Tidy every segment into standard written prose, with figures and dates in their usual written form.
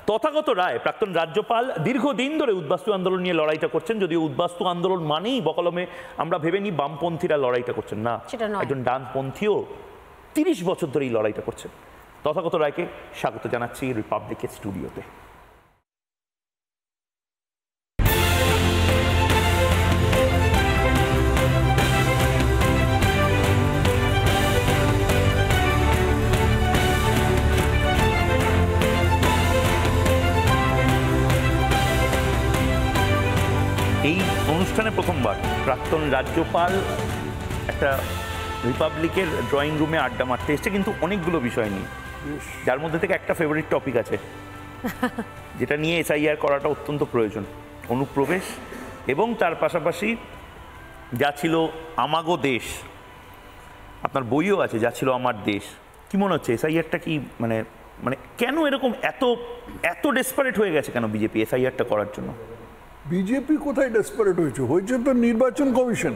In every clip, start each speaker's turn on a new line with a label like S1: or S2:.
S1: তথাগত রায় প্রাক্তন রাজ্যপাল দীর্ঘদিন ধরে উদ্বাস্তু আন্দোলন নিয়ে লড়াইটা করছেন, যদিও উদ্বাস্তু আন্দোলন মানেই বকলমে আমরা ভেবে নিই বামপন্থীরা লড়াইটা করছেন, না, একজন ডানপন্থীও 30 বছর ধরে এই লড়াইটা করছেন। তথাগত রায়কে স্বাগত জানাচ্ছি রিপাবলিকের স্টুডিওতে। এই অনুষ্ঠানে প্রথমবার প্রাক্তন রাজ্যপাল একটা রিপাবলিকের ড্রয়িং রুমে আড্ডা মারতে এসছে, কিন্তু অনেকগুলো বিষয় নিয়ে, যার মধ্যে থেকে একটা ফেভারিট টপিক আছে যেটা নিয়ে এসআইআর করাটা অত্যন্ত প্রয়োজন, অনুপ্রবেশ, এবং তার পাশাপাশি যা ছিল আমাগো দেশ, আপনার বইও আছে যা ছিল আমার দেশ। কি মনে হচ্ছে এসআইআরটা কি মানে মানে কেন এরকম এত এত ডেসপারেট হয়ে গেছে কেন বিজেপি এসআইআরটা করার জন্য?
S2: বিজেপি কোথায় ডেসপারেট হয়েছে? হয়েছে তো নির্বাচন কমিশন,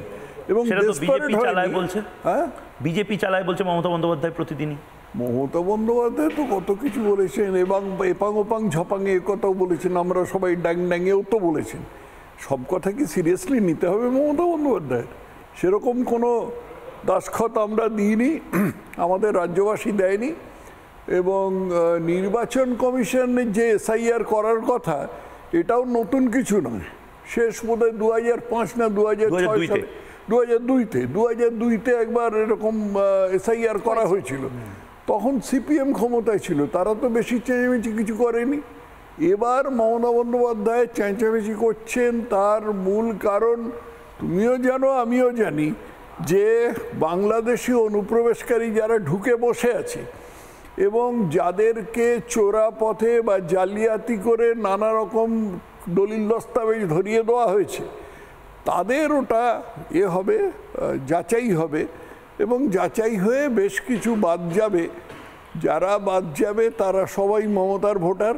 S2: এবং
S1: বিজেপি চালায় বলছে, হ্যাঁ বিজেপি চালায় বলছে মমতা বন্দ্যোপাধ্যায় প্রতিদিনই।
S2: মমতা বন্দ্যোপাধ্যায় তো কত কিছু বলেছেন, এবং এপাং ওপাং ঝপাঙে এ কথাও বলেছেন, আমরা সবাই ড্যাং ড্যাঙেও তো বলেছেন। সব কথা কি সিরিয়াসলি নিতে হবে মমতা বন্দ্যোপাধ্যায়ের? সেরকম কোনো দাসখত আমরা দিইনি, আমাদের রাজ্যবাসী দেয়নি। এবং নির্বাচন কমিশনের যে এসআইআর করার কথা, এটাও নতুন কিছু নয়। শেষ বোধহয় 2005 না 2006 সালে, 2002তে একবার এরকম এসআইআর করা হয়েছিল। তখন সিপিএম ক্ষমতায় ছিল, তারা তো বেশি চেঁচামেচি কিছু করেনি। এবার মমতা বন্দ্যোপাধ্যায় চেঁচামেচি করছেন, তার মূল কারণ তুমিও জানো আমিও জানি, যে বাংলাদেশি অনুপ্রবেশকারী যারা ঢুকে বসে আছে এবং যাদেরকে চোরা পথে বা জালিয়াতি করে নানা রকম দলিল দস্তাবেজ ধরিয়ে দেওয়া হয়েছে, তাদের ওটা হবে, যাচাই হবে, এবং যাচাই হয়ে বেশ কিছু বাদ যাবে। যারা বাদ যাবে তারা সবাই মমতার ভোটার।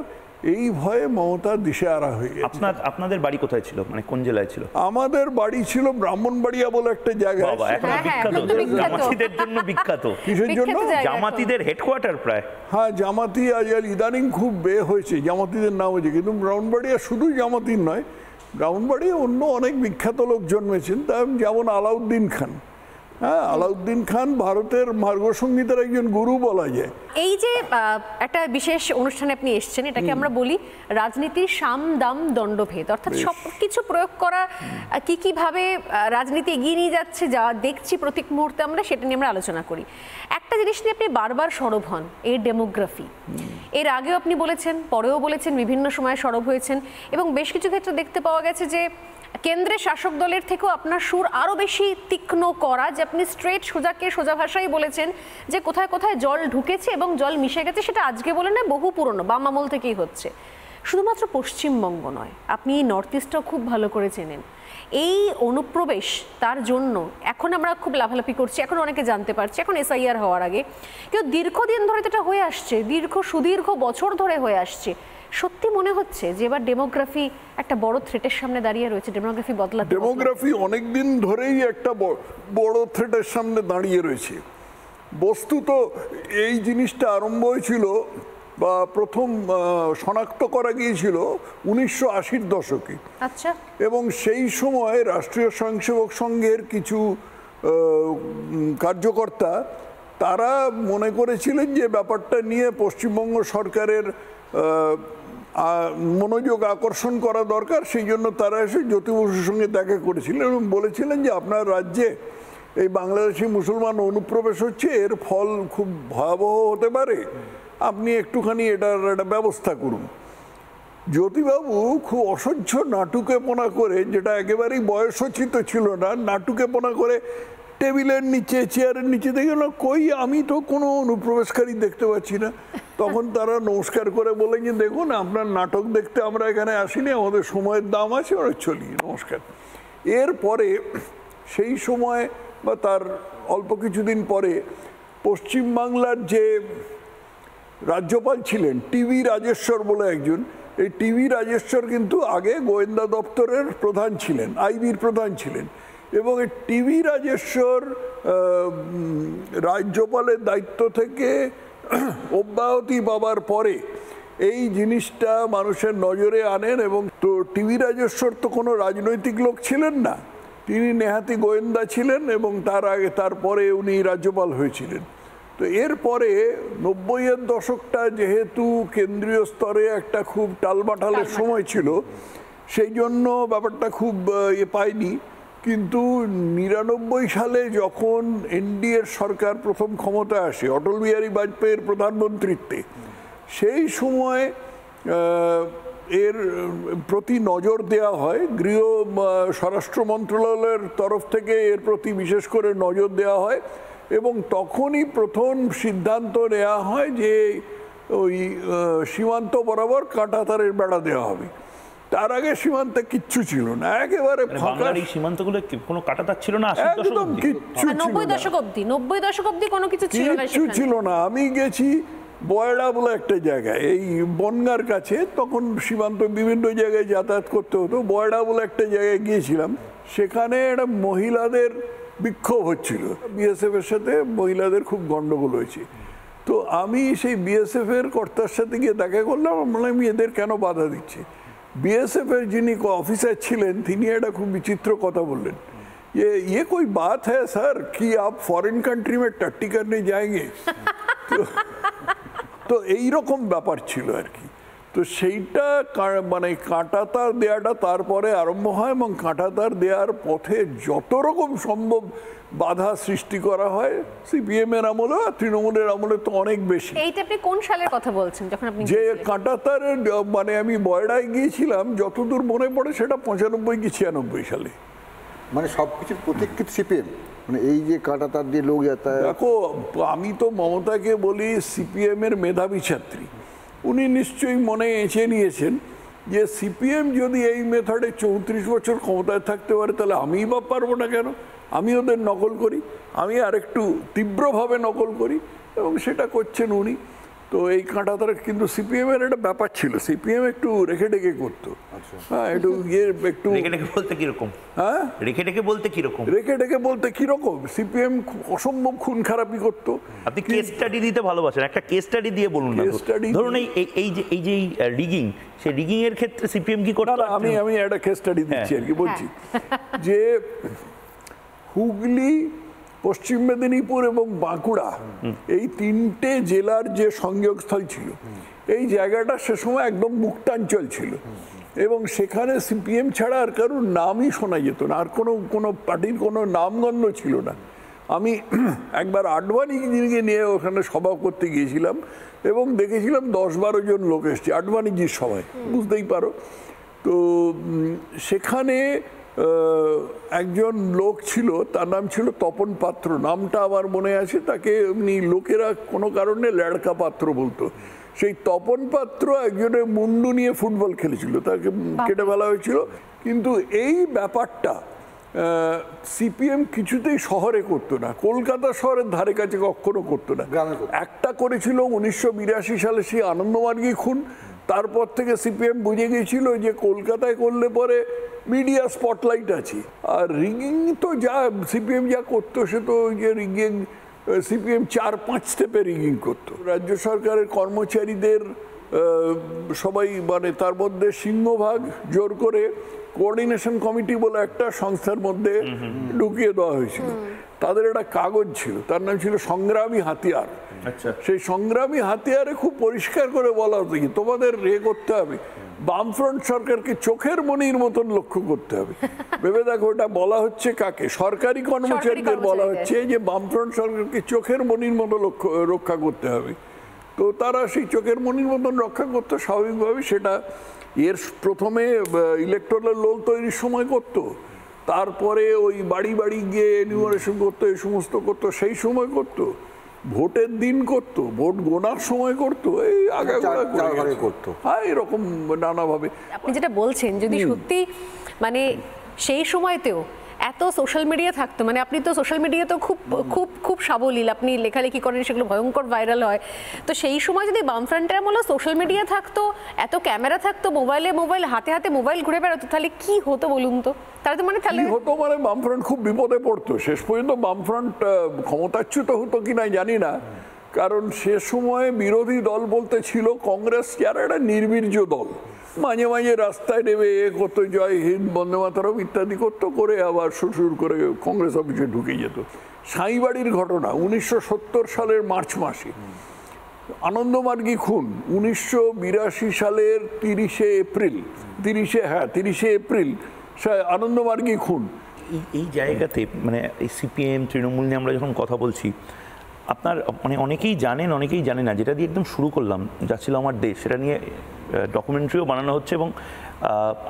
S2: এই ভয়ে মমতা দিশেহারা হয়ে গেছে।
S1: আপনাদের বাড়ি কোথায় ছিল, মানে কোন জেলায় ছিল?
S2: আমাদের বাড়ি ছিল ব্রাহ্মণবাড়িয়া বলে একটা জায়গা,
S1: জামাতিদের জন্য বিখ্যাত।
S2: কিসের জন্য?
S1: জামাতিদের হেডকোয়ার্টার প্রায়।
S2: হ্যাঁ, জামাতি আজ ইদানিং খুব হয়েছে, জামাতিদের নাম হয়েছে। কিন্তু ব্রাহ্মণবাড়িয়া শুধু জামাতির নয়, ব্রাহ্মণবাড়িয়া অন্য অনেক বিখ্যাত লোক জন্মেছেন, যেমন আলাউদ্দিন খান। হ্যাঁ, আলাউদ্দিন খান ভারতের মার্গসংগীতের একজন গুরু বলা যায়।
S3: এই যে একটা বিশেষ অনুষ্ঠানে আপনি এসেছেন, এটাকে আমরা বলি রাজনীতির সাম দাম দণ্ডভেদ, অর্থাৎ সব কিছু প্রয়োগ করা, কিভাবে রাজনীতি এগিয়ে নিয়ে যাচ্ছে যা দেখছি প্রত্যেক মুহূর্তে আমরা, সেটা নিয়ে আমরা আলোচনা করি। একটা জিনিস নিয়ে আপনি বারবার সরব হন, এর ডেমোগ্রাফি। এর আগেও আপনি বলেছেন, পরেও বলেছেন, বিভিন্ন সময় সরব হয়েছেন, এবং বেশ কিছু ক্ষেত্রে দেখতে পাওয়া গেছে যে কেন্দ্রের শাসক দলের থেকেও আপনার সুর আরও বেশি তীক্ষ্ণ করা, যে আপনি স্ট্রেট সোজা ভাষায় বলেছেন যে কোথায় কোথায় জল ঢুকেছে এবং জল মিশে গেছে, সেটা আজকে বলে না, বহু পুরনো, বাম আমল থেকেই হচ্ছে। শুধুমাত্র পশ্চিমবঙ্গ নয়, আপনি নর্থ ইস্টটাও খুব ভালো করে চেনেন। এই অনুপ্রবেশ, তার জন্য এখন আমরা খুব লাফালাফি করছি, এখন অনেকে জানতে পারছি, এখন এসআইআর হওয়ার আগে, কিন্তু দীর্ঘদিন ধরে তো এটা হয়ে আসছে, সুদীর্ঘ বছর ধরে হয়ে আসছে। সত্যি মনে হচ্ছে যে এবার ডেমোগ্রাফি একটা বড় থ্রেটের সামনে দাঁড়িয়ে রয়েছে, ডেমোগ্রাফি বদলাতে?
S2: ডেমোগ্রাফি অনেকদিন ধরেই একটা বড় থ্রেটের সামনে দাঁড়িয়ে রয়েছে। বস্তুত এই জিনিসটা আরম্ভ হয়েছিল বা প্রথম শনাক্ত করা গিয়েছিল 1980-র দশকে।
S3: আচ্ছা।
S2: এবং সেই সময় রাষ্ট্রীয় স্বয়ংসেবক সংঘের কিছু কার্যকর্তা তারা মনে করেছিলেন যে ব্যাপারটা নিয়ে পশ্চিমবঙ্গ সরকারের মনোযোগ আকর্ষণ করা দরকার। সেই জন্য তারা এসে জ্যোতি বসুর সঙ্গে দেখা করেছিলেন এবং বলেছিলেন যে আপনার রাজ্যে এই বাংলাদেশি মুসলমান অনুপ্রবেশ হচ্ছে, এর ফল খুব ভয়াবহ হতে পারে, আপনি একটুখানি এটার একটা ব্যবস্থা করুন। জ্যোতিবাবু খুব অসহ্য নাটুকেপনা করে, যেটা একেবারেই বয়সোচিত ছিল না, নাটুকেপনা করে টেবিলের নিচে, চেয়ারের নিচে দেখে না, কই আমি তো কোনো অনুপ্রবেশকারী দেখতে পাচ্ছি না। তখন তারা নমস্কার করে বলেন যে দেখুন, আপনার নাটক দেখতে আমরা এখানে আসিনি, আমাদের সময়ের দাম আছে, ওরা চলি, নমস্কার। এরপরে সেই সময় বা তার অল্প কিছুদিন পরে পশ্চিমবাংলার যে রাজ্যপাল ছিলেন টিভি রাজেশ্বর বলে একজন, এই টিভি রাজেশ্বর কিন্তু আগে গোয়েন্দা দপ্তরের প্রধান ছিলেন, আইবির প্রধান ছিলেন। এবং এই টিভি রাজেশ্বর রাজ্যপালের দায়িত্ব থেকে অব্যাহতি পাবার পরে এই জিনিসটা মানুষের নজরে আনেন। এবং তো টিভি রাজেশ্বর তো কোনো রাজনৈতিক লোক ছিলেন না, তিনি নেহাতি গোয়েন্দা ছিলেন এবং তারপরে উনি রাজ্যপাল হয়েছিলেন। তো এরপরে 90-এর দশকটা যেহেতু কেন্দ্রীয় স্তরে একটা খুব টালমাটালের সময় ছিল, সেই জন্য ব্যাপারটা খুব পায়নি। কিন্তু 99 সালে যখন এনডিএর সরকার প্রথম ক্ষমতা আসে অটল বিহারী বাজপেয়ীর প্রধানমন্ত্রীত্বে, সেই সময় এর প্রতি নজর দেওয়া হয়। স্বরাষ্ট্র মন্ত্রণালয়ের তরফ থেকে এর প্রতি বিশেষ করে নজর দেওয়া হয় এবং তখনই প্রথম সিদ্ধান্ত নেওয়া হয় যে ওই সীমান্ত বরাবর কাঁটাতারের বেড়া দেওয়া হবে। তার আগে সীমান্তে কিচ্ছু ছিল না, একেবারে
S1: বাংলার এই সীমান্তগুলো কোনো কাঁটাতার ছিল না,
S2: একদম কিচ্ছু ছিল না।
S3: 90 দশক অব্দি কোনো কিছু ছিল না,
S2: কিচ্ছু ছিল না। আমি গেছি বয়ডা বলে একটা জায়গায়, এই বনগাঁর কাছে, তখন সীমান্ত বিভিন্ন জায়গায় যাতায়াত করতে হতো। বয়ডা বলে একটা জায়গায় গিয়েছিলাম, সেখানে একটা মহিলাদের বিক্ষোভ হচ্ছিল, বিএসএফ এর সাথে মহিলাদের খুব গন্ডগোল হয়েছে। তো আমি সেই বিএসএফ এর কর্তার সাথে গিয়ে দেখা করলাম, বললাম এদের কেন বাধা দিচ্ছে। বিএসএফ এর যিনি অফিসার ছিলেন তিনি একটা খুব বিচিত্র কথা বললেন, ये कोई बात है सर कि आप फॉरेन कंट्री में टट्टी करने जाएंगे। তো এইরকম ব্যাপার ছিল আর কি। তো সেইটা মানে কাঁটাতার দেওয়াটা তারপরে আরম্ভ হয় এবং কাঁটাতার দেওয়ার পথে যত রকম সম্ভব বাধা সৃষ্টি করা হয় সিপিএম এর আমলে আর তৃণমূলের আমলে তো অনেক বেশি।
S3: এইটা আপনি কোন সালের কথা বলছেন যখন আপনি
S2: যে কাঁটাতারের মানে আমি বয়ডায় গিয়েছিলাম, যতদূর মনে পড়ে সেটা 95 কি 96 সালে।
S4: মানে সবকিছুর প্রতীক্ষিত সিপিএম, মানে এই যে কাঁটাতার দিয়ে লোক যাতায়াত।
S2: দেখো, আমি তো মমতাকে বলি সিপিএম এর মেধাবী ছাত্রী। উনি নিশ্চয়ই মনে এঁচে নিয়েছেন যে সিপিএম যদি এই মেথডে 34 বছর ক্ষমতায় থাকতে পারে, তাহলে আমিই বা পারবো না কেন? আমি ওদের নকল করি, আমি আর একটু তীব্রভাবে নকল করি, এবং সেটা করছেন উনি। তো এই কাঁটাতার কিন্তু সিপিএম এর একটা ব্যাপার ছিল, সিপিএম একটু রেখে ডেকে করতো। হ্যাঁ, একটু
S1: রেখে ডেকে বলতে কিরকম?
S2: হ্যাঁ,
S1: রেখে ডেকে বলতে কিরকম?
S2: রেখে ডেকে বলতে কিরকম? সিপিএম অসম্ভব খুন খারাপি করতো।
S1: আপনি কেস স্টাডি দিতে ভালোবাসেন, একটা কেস স্টাডি দিয়ে বলুন না। ধরুন এই যে রিগিং, সেই রিগিং এর ক্ষেত্রে সিপিএম কি করতো?
S2: আমি একটা কেস স্টাডি দিচ্ছি আর কি, বলছি যে হুগলি, পশ্চিম মেদিনীপুর এবং বাঁকুড়া এই তিনটে জেলার যে সংযোগস্থল ছিল, এই জায়গাটা সে সময় একদম মুক্তাঞ্চল ছিল এবং সেখানে সিপিএম ছাড়া আর কারোর নামই শোনা যেত না, আর কোনো পার্টির কোনো নামগন্ধ ছিল না। আমি একবার আডবাণীজিকে নিয়ে ওখানে সভা করতে গিয়েছিলাম এবং দেখেছিলাম 10-12 জন লোক এসছে আডবাণীজির সভায়, বুঝতেই পারো। তো সেখানে একজন লোক ছিল, তার নাম ছিল তপন পাত্র, নামটা আমার মনে আছে। তাকে এমনি লোকেরা কোনো কারণে ল্যাড়কা পাত্র বলতো। সেই তপন পাত্র একজনের মুন্ডু নিয়ে ফুটবল খেলেছিল, তাকে কেটে ফেলা হয়েছিল। কিন্তু এই ব্যাপারটা সিপিএম কিছুতেই শহরে করতো না, কলকাতা শহরের ধারে কাছে কখনো করতো না। একটা করেছিল 1982 সালে, সেই আনন্দমার্গী খুন। তারপর থেকে সিপিএম বুঝে গিয়েছিল যে কলকাতায় করলে পরে মিডিয়া স্পটলাইট আছে, আর রিগিং তো যা সিপিএম যা করতো সে তো যে রিগিং সিপিএম 4-5 স্টেপে রিগিং করতো। রাজ্য সরকারের কর্মচারীদের সবাই মানে তার মধ্যে সিংহভাগ জোর করে কোঅর্ডিনেশন কমিটি বলে একটা সংস্থার মধ্যে ঢুকিয়ে দেওয়া হয়েছিল। তাদের একটা কাগজ ছিল, তার নাম ছিল সংগ্রামী হাতিয়ার। সেই সংগ্রামী হাতিয়ারে খুব পরিষ্কার করে বলা হতো কি তোমাদের করতে হবে, বামফ্রন্ট সরকারকে চোখের মনির মতন লক্ষ্য করতে হবে। ভেবে দেখো, ওটা বলা হচ্ছে কাকে? সরকারি কর্মচারীদের বলা হচ্ছে যে বামফ্রন্ট সরকারকে চোখের মনির মতো রক্ষা করতে হবে। তো তারা সেই চোখের মনির মতন রক্ষা করতো স্বাভাবিকভাবে। সেটা এর প্রথমে ইলেকট্রাল রোল তৈরির সময় করতো, তারপরে ওই বাড়ি বাড়ি গিয়ে এনিউমারেশন করতো, এই সমস্ত করতো, সেই সময় করতো, ভোটের দিন করতো, ভোট গোনার সময় করতো, এই আগে করতো। হ্যাঁ, এরকম নানাভাবে।
S3: আপনি যেটা বলছেন, যদি সত্যি মানে সেই সময়তেও এত সোশ্যাল মিডিয়া থাকতো, মানে আপনি তো সোশ্যাল মিডিয়াতে খুব খুব খুব সাবলীল, আপনি লেখালেখি করেন, সেগুলো ভয়ঙ্কর ভাইরাল হয়। তো সেই সময় যদি বামফ্রন্টের আমলে সোশ্যাল মিডিয়া থাকতো, এত ক্যামেরা থাকতো, মোবাইল হাতে হাতে মোবাইল ঘুরে বেড়াতো, তাহলে কি হতো বলুন তো? তাহলে বামফ্রন্ট
S2: খুব বিপদে পড়তো। শেষ পর্যন্ত বামফ্রন্ট ক্ষমতাচ্যুত হতো কিনা জানি না, কারণ সে সময় বিরোধী দল বলতে ছিল কংগ্রেস, যারা একটা নির্বীর্য দল, মাঝে মাঝে রাস্তায় নেমে কত জয় হিন্দ, বন্দে মাতরম ইত্যাদি করতো, করে আবার সুর করে কংগ্রেস অফিসে ঢুকে যেত। সাঁইবাড়ির ঘটনা 1970 সালের মার্চ মাসে, আনন্দমার্গী খুন 1982 সালের 30শে এপ্রিল আনন্দমার্গী খুন।
S1: এই জায়গাতে মানে এই সিপিএম তৃণমূল নিয়ে আমরা যখন কথা বলছি, আপনার মানে অনেকেই জানেন অনেকেই জানে না, যেটা দিয়ে একদম শুরু করলাম যা ছিল আমার দেশ, সেটা নিয়ে ডকুমেন্টারিও বানানো হচ্ছে এবং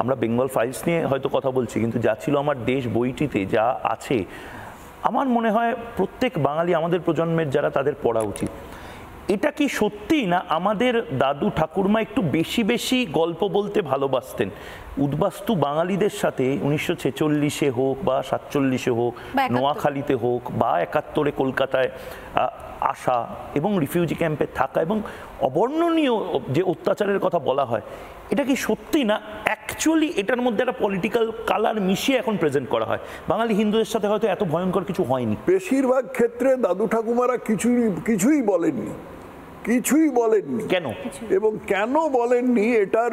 S1: আমরা বেঙ্গল ফাইলস নিয়ে হয়তো কথা বলছি, কিন্তু যা ছিল আমার দেশ বইটিতে যা আছে আমার মনে হয় প্রত্যেক বাঙালি, আমাদের প্রজন্মের যারা, তাদের পড়া উচিত। এটা কি সত্যি না আমাদের দাদু ঠাকুরমা একটু বেশি বেশি গল্প বলতে ভালোবাসতেন? উদ্বাস্তু বাঙালিদের সাথে 1946-এ হোক বা 47-এ হোক, নোয়াখালীতে হোক বা 71-এ কলকাতায় আসা এবং রিফিউজি ক্যাম্পে থাকা এবং অবর্ণনীয় যে অত্যাচারের কথা বলা হয়, এটা কি সত্যি না অ্যাকচুয়ালি এটার মধ্যে একটা পলিটিক্যাল কালার মিশিয়ে এখন প্রেজেন্ট করা হয়? বাঙালি হিন্দুদের সাথে হয়তো এত ভয়ঙ্কর কিছু হয়নি।
S2: বেশিরভাগ ক্ষেত্রে দাদু ঠাকুমারা কিছুই বলেননি। কেন? এবং কেন বলেননি এটার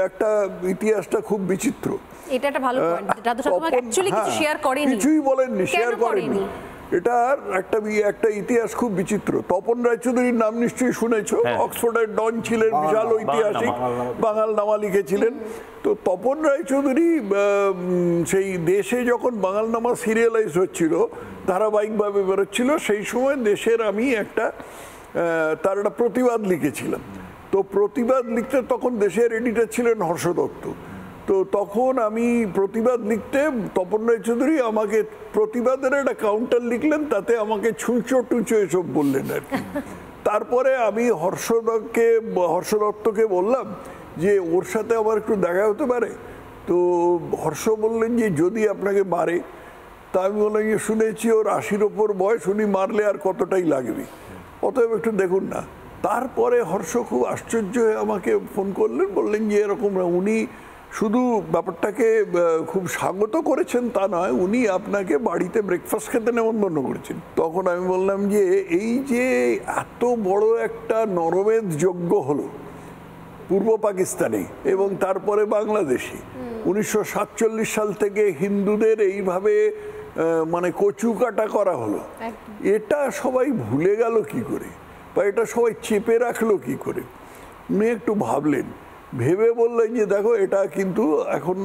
S2: একটা ইতিহাসটা খুব বিচিত্র।
S3: এটা একটা ভালো পয়েন্ট, দাদু ঠাকুমা অ্যাকচুয়ালি কিছু শেয়ার করেনি,
S2: কিছুই বলেননি, শেয়ার করেনি। এটার একটা ইতিহাস খুব বিচিত্র। তপন রায়চৌধুরীর নাম নিশ্চয়ই শুনেছো, অক্সফোর্ডের ডন ছিলেন, বিশাল ঐতিহাসিক, বাঙাল নামা লিখেছিলেন। তো তপন রায়চৌধুরী সেই দেশে যখন বাঙাল নামা সিরিয়ালাইজ হচ্ছিল, ধারাবাহিকভাবে বেরোচ্ছিল, সেই সময় দেশের আমি তার একটা প্রতিবাদ লিখেছিলাম। তো প্রতিবাদ লিখতে তখন দেশের এডিটর ছিলেন হর্ষ দত্ত। তো তখন আমি প্রতিবাদ লিখতে তপন রায়চৌধুরী আমাকে প্রতিবাদের একটা কাউন্টার লিখলেন, তাতে আমাকে ছুঁচো টুঁচো এসব বললেন আর কি। তারপরে আমি হর্ষ দত্তকে বললাম যে ওর সাথে আমার একটু দেখা হতে পারে। তো হর্ষ বললেন যে যদি আপনাকে মারে। তা আমি বললাম যে শুনেছি ওর 80-র ওপর বয়স, উনি মারলে আর কতটাই লাগবে, অতএব একটু দেখুন না। তারপরে হর্ষ খুব আশ্চর্য হয়ে আমাকে ফোন করলেন, বললেন যে এরকম উনি শুধু ব্যাপারটাকে খুব স্বাগত করেছেন তা নয়, উনি আপনাকে বাড়িতে ব্রেকফাস্ট খেতে নেমন্তন্ন করেছেন। তখন আমি বললাম যে এই যে এত বড় একটা নরমেধ যজ্ঞ হলো পূর্ব পাকিস্তানে এবং তারপরে বাংলাদেশে 1947 সাল থেকে হিন্দুদের এইভাবে মানে কচু কাটা করা হলো, এটা সবাই ভুলে গেল কি করে, বা এটা সবাই চেপে রাখলো কি করে? উনি একটু ভাবলেন, ভেবে বললেন যে দেখো এটা কিন্তু এখন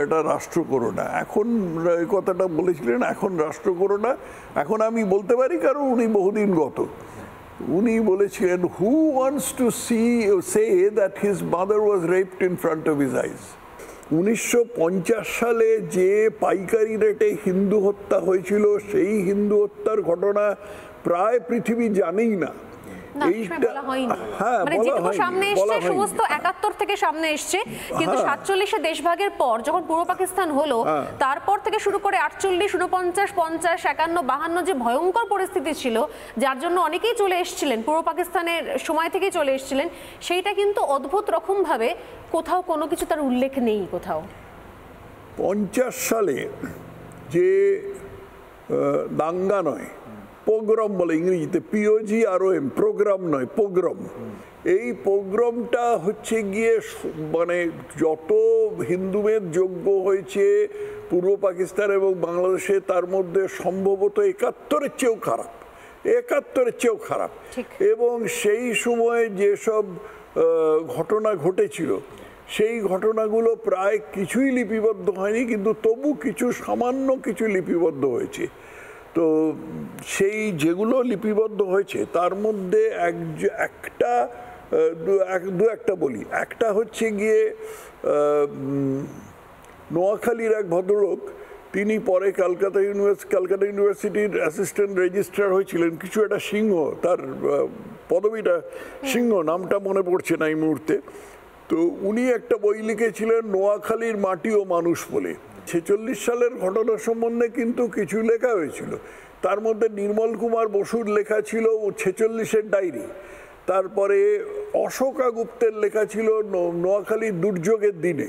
S2: এটা রাষ্ট্র করো না। এখন কথাটা বলেছিলেন, এখন রাষ্ট্র করো না। এখন আমি বলতে পারি কারণ উনি বহুদিন গত। উনি বলেছিলেন, who wants to say that his mother was raped in front of his eyes. 1950 সালে যে পাইকারি রেটে হিন্দু হত্যা হয়েছিল, সেই হিন্দু হত্যার ঘটনা প্রায় পৃথিবী জানেই না।
S3: সমস্ত 71 থেকে সামনে এসছে, কিন্তু 47-এ দেশভাগের পর যখন পূর্ব পাকিস্তান হলো, তারপর থেকে শুরু করে 48, 49, 50, 51, 52 যে ভয়ঙ্কর পরিস্থিতি ছিল, যার জন্য অনেকেই চলে এসেছিলেন, পূর্ব পাকিস্তানের সময় থেকেই চলে এসেছিলেন, সেইটা কিন্তু অদ্ভুত রকম ভাবে কোথাও কোনো কিছু তার উল্লেখ নেই কোথাও।
S2: 50 সালে যে দাঙ্গা নয়, পোগ্রম বলে ইংরেজিতে, POGROM, প্রোগ্রাম নয়, পোগ্রম। এই পোগ্রমটা হচ্ছে গিয়ে মানে যত হিন্দুদের যজ্ঞ হয়েছে পূর্ব পাকিস্তান এবং বাংলাদেশে, তার মধ্যে সম্ভবত 71-এর চেয়েও খারাপ। এবং সেই সময় যেসব ঘটনা ঘটেছিল, সেই ঘটনাগুলো প্রায় কিছুই লিপিবদ্ধ হয়নি, কিন্তু তবু সামান্য কিছু লিপিবদ্ধ হয়েছে। তো সেই যেগুলো লিপিবদ্ধ হয়েছে তার মধ্যে দু একটা বলি। একটা হচ্ছে গিয়ে নোয়াখালীর এক ভদ্রলোক, তিনি পরে ক্যালকাটা ইউনিভার্সিটির অ্যাসিস্ট্যান্ট রেজিস্ট্রার হয়েছিলেন, কিছু একটা সিংহ, তার পদবিটা সিংহ, নামটা মনে পড়ছে না এই মুহূর্তে। তো উনি একটা বই লিখেছিলেন নোয়াখালীর মাটি ও মানুষ বলে। 46 সালের ঘটনা সম্বন্ধে কিন্তু কিছু লেখা হয়েছিল, তার মধ্যে নির্মল কুমার বসুর লেখা ছিল 46-এর ডায়েরি, তারপরে অশোকা গুপ্তের লেখা ছিল নোয়াখালীর দুর্যোগের দিনে,